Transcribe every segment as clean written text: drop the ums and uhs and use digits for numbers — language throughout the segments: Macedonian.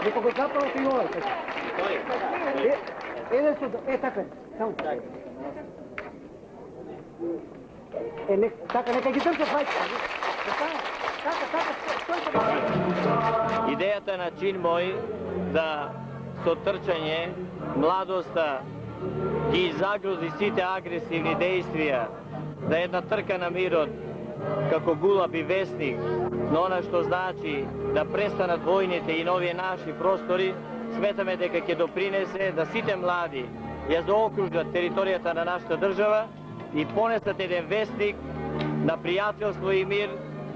Nekoga zapravo ti ovaj. Jedan su, tako je, samo. Tako, neka gi drže hajte. Идеята на чин мој да со трчање младоста ги загрози сите агресивни действија, да една трка на мирот како гулаб и вестник на она што значи да престанат војните и нови наши простори, сметаме дека ќе допринесе да сите млади ја заокружат територијата на нашата држава и понесат еден вестник на пријателство и мир,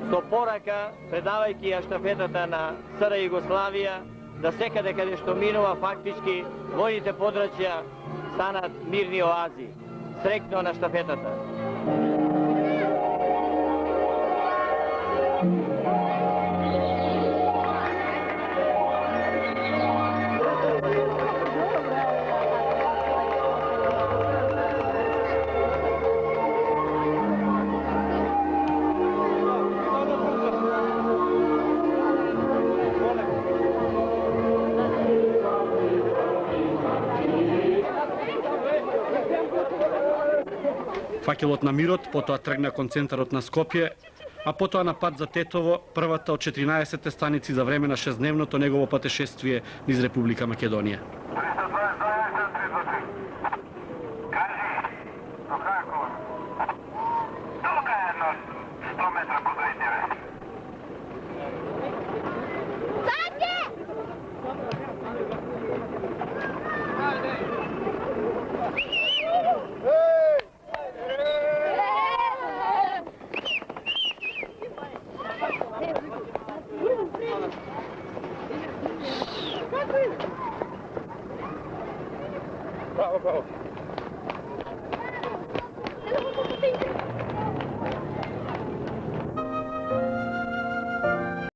со порака, предавајќи ја штафетата на СР Југославија, да секаде каде што минува фактички војните подрачја станат мирни оази. Среќно на штафетата. Факелот на мирот потоа тргна кон центарот на Скопје, а потоа на пат за Тетово, првата од 14 станици за време на 6-дневното негово патешествие низ Република Македонија. Bravo, bravo.